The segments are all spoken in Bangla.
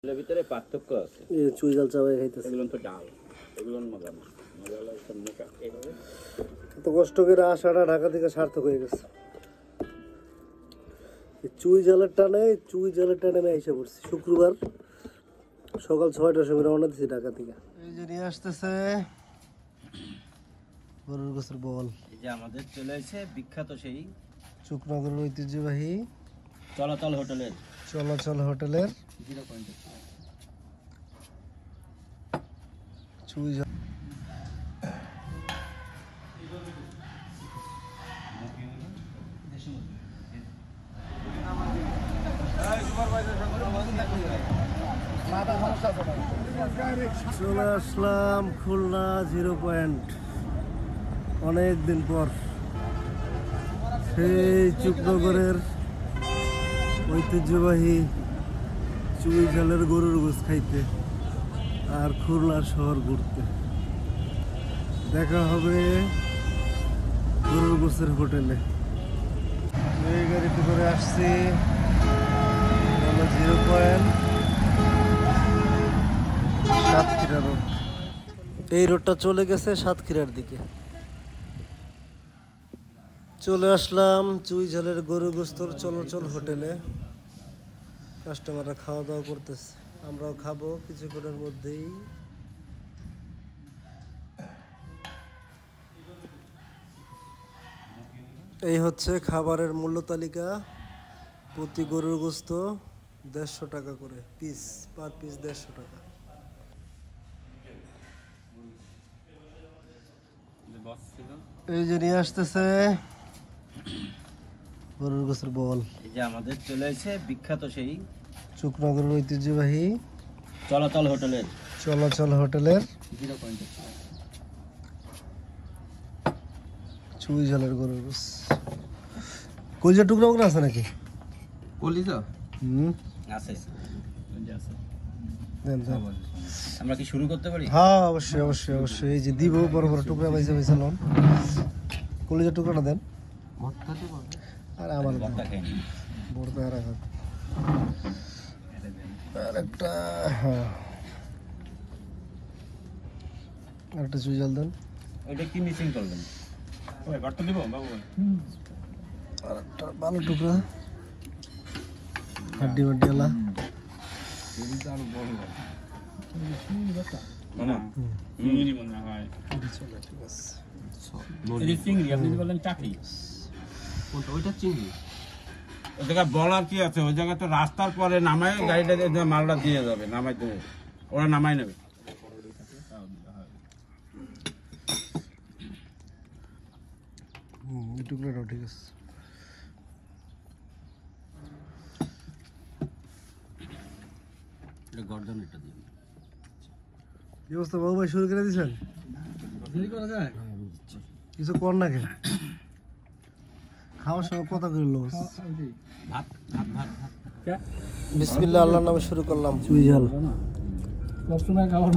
এর ভিতরে পার্থক্য আছে। এই চুই জাল চাবাই খাইতেছে। এগুলো তো ডাল, এগুলো মজা না। মজা লাগে মোটা এইভাবে। এত কষ্ট করে আসাটা ঢাকা থেকে সার্থক হয়ে গেছে। চুই জালের টানে আমি এসে পড়ছি শুক্রবার সকাল ৬টার সময় রওনা দিছি ঢাকা থেকে। এই যে নিয়ে আসতেছে গরুর গোসের বল। এই যে আমাদের চলে এসে বিখ্যাত সেই চুকনগরের ঐতিহ্যবাহী চলাচল হোটেলের চুই জাল। চলে আসলাম খুলনা 0 পয়েন্ট অনেক দিন পর। সেই চুকনগরের ঐতিহ্যবাহী চুই জালের গরুর গোস খাইতে আর খুলনা শহর ঘুরতে। দেখা হবে গরুর গোসের হোটেলে। এই গাড়িতে করে আসছি 0 পয়েন্ট সাতক্ষীরা রোড। এই রোডটা চলে গেছে সাতক্ষীরার দিকে। চলে আসলাম চুই ঝালের গরু গোস্তর চলাচল হোটেলে। কাস্টমাররা খাওয়া দাওয়া করতেছে, আমরাও খাবো কিছুক্ষণের মধ্যেই। এই হচ্ছে খাবারের মূল্য তালিকা। প্রতি গরুর গোস্ত 150 টাকা করে পিস, পার পিস 150 টাকা। এই যে নিয়ে আসতেছে গরুর গোসের বল। এই যে আমাদের চলে এসে বিখ্যাত সেই চুকনগরের ঐতিহ্যবাহী চলাচল হোটেলের চুই ঝালের গরুর গোস। কলিজার টুকরা ওগুলো আছে নাকি? কলিজা আছে। আমরা কি শুরু করতে পারি? হ্যাঁ অবশ্যই। এই যে দিব বড় বড় টুকরা পাইছে লন। কলিজার টুকরাটা দেন। আর আমার ভর্তা রাখা আর একটা, হ্যাঁ আর একটা চুই জাল দেন। ওইটা কি মিসিং করবেন? ওই ভর্তা দিব বাবু। আর একটা ভালো টুকরা হাড্ডি আলা। বলার কি আছে? ওই জায়গায় তো রাস্তার পরে নামায় গাড়িটা মালটা দিয়ে যাবে, নামাই দেবে, ওরা নামাই নেবে। এই টুকরাটাও ঠিক আছে। কি অবস্থা বাবু ভাই, শুরু করে দিয়েছেন? কিছু কর না কেন? খাওয়ার সময় কথা করে লোস। বিসমিল্লাহ আল্লাহর নামে শুরু করলাম চুই ঝাল। সবসময় খাওয়ার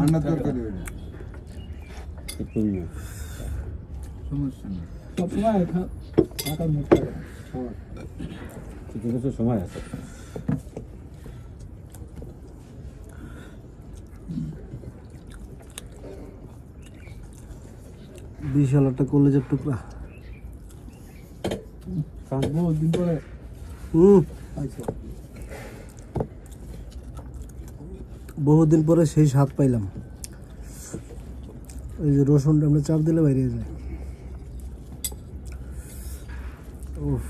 সময় আছে। বিশাল একটা কলেজের টুকরা। বহুদিন পরে সেই স্বাদ পাইলাম। এই যে রসুনটা আমরা চাপ দিলে বাইরে যায়। উফ,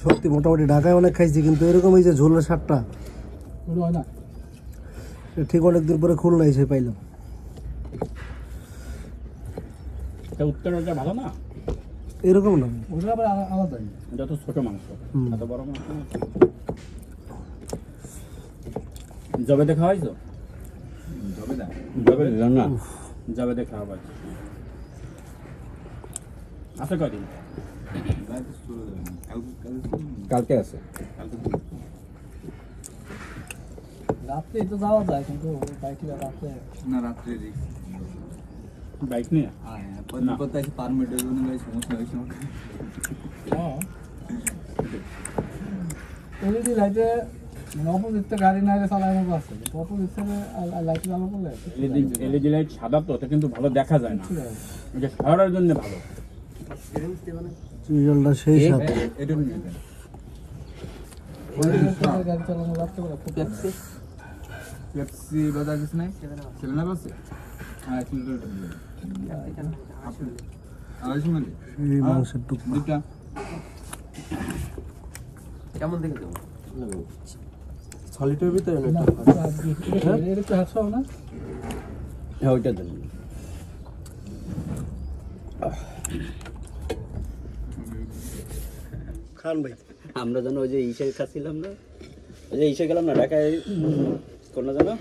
সত্যি মোটামুটি ঢাকায় অনেক খাইছি, কিন্তু এরকম এই যে ঝোলের স্বাদটা ঠিক অনেকদিন পরে খুলনা এসে পাইলাম। উত্তরটা ভালো না, এরকম না, আলাদা। যত ছোট মাংস, এত বড় মাংস জবে দেখা হয়েছ? জবে দেখা হবে আছে কয়দিন? কালকে আছে। রাত্রে তো যাওয়া যায়, কিন্তু বাইকে রাত্রে না, রাত্রে বাইক নিয়ে পারমিটের জন্য সমস্যা হয়েছে। এলইডি লাইটে মানে অপোজিট গাড়ি না চালায় মতো আছে, অপোজিট লাইট চালু করলে এলইডি লাইট সাদা তো ওটা কিন্তু ভালো দেখা যায় না, এটা শহরের জন্য ভালো। চুই জলটা সেই সাথে এটা নিয়ে যান। গাড়ি চালানো লাগতে পারে। পেপসি বাজার কিছু নাই, সেলেনা আছে। হ্যাঁ চিন্তা এই মাংসের টুকরা দুটা কেমন দেখে দেবো? সলিটের ভিতরে না এর একটু হাত সহ না হ্যাঁ ওইটা দেন। খান ভাই। আমরা জানো ওই যে ইসে খাচ্ছিলাম না, ওই যে ইসে গেলাম না ঢাকায়, কোন না জানো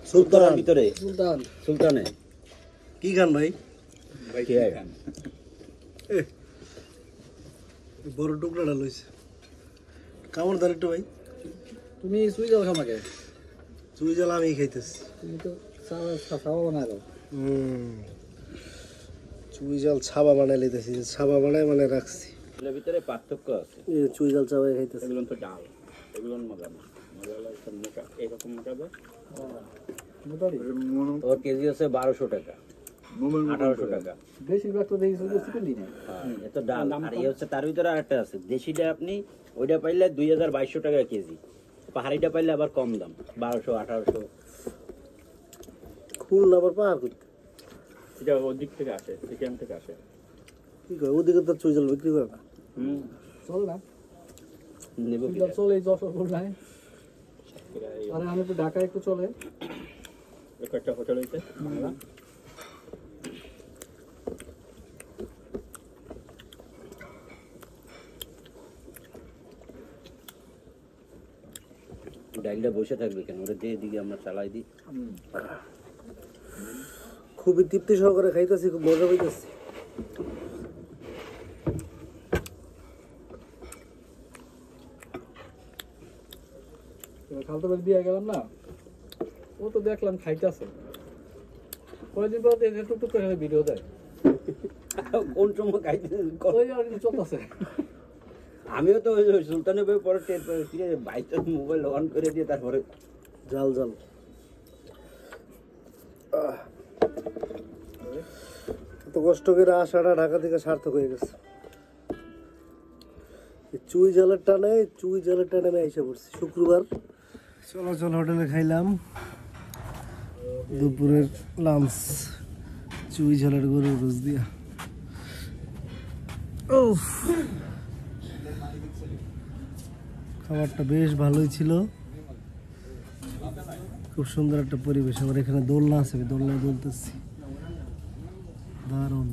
সুলতান ভিতরে সুলতান সুলতানে কি খান ভাই? খেয়ে খান। বড় টুকরাটা লইছে, কামড় দেন একটু ভাই। তুমি সুই জল খাও আমাকে, চুই জল আমি খাইতেছি। তুমি তো খাওয়া বানায় দাও। চুই জল ছাবা বানাই লইতেছি, ছাবা বানায় মানে রাখছি। এর ভিতরে পার্থক্য আছে। এই চুই জল চাবাই খাইতেছি। এগুলো তো ডাল, এগুলো মজা না, মজা হলো একটা মোটা, এরকম মোটা দেয়। ওর কেজি আছে 1200 টাকা, 1800 টাকা। বেশিরভাগ তো দেখি চিকেন দিই না। এত ডাল আর এই হচ্ছে তার ভিতরে আরেকটা আছে দেশিটা, আপনি ওইটা পাইলে 2200 টাকা কেজি, পাহাড়িটা পাইলে আবার কম দাম 1200 1800। খুল আবার পার করতে এটা ওর দিক থেকে আসে, সিকিম থেকে আসে। কি করে? ওদিকে তো চুই জল বিক্রি করে না। চল না নেব সুই জল চলে, যশোর ফুল নাই। আরে আমি একটু ঢাকায় একটু চলে। একটা হোটেল হইছে বাংলা, ডাইলটা বসে থাকবে কেন, ওটা দিয়ে দিকে আমরা চালাই দিই। খুবই তৃপ্তি সহকারে খাইতেছি, খুব মজা পাইতেছি। খালতো বাড়ি দিয়ে গেলাম না, ও তো দেখলাম খাইতেছে, কয়েকদিন পর টুকটুক করে ভিডিও দেয়, কোন সময় খাইতে ওই আর কিছু চলতেছে। আমিও তো ওই সুলতানের বই পরে টের পেয়েছি, বাইতে মোবাইল অন করে দিয়ে তারপরে জাল জাল এত কষ্ট করে আসাটা ঢাকা থেকে সার্থক হয়ে গেছে। চুই জলের টানে আমি এসে পড়ছি শুক্রবার। চলাচল হোটেলে খাইলাম দুপুরের লাঞ্চ, চুই ঝালের গরুর রোজ দিয়া। খাবারটা বেশ ভালোই ছিল, খুব সুন্দর একটা পরিবেশ। আমার এখানে দোলনা আছে, দোলনায় দুলতেছি, দারুণ।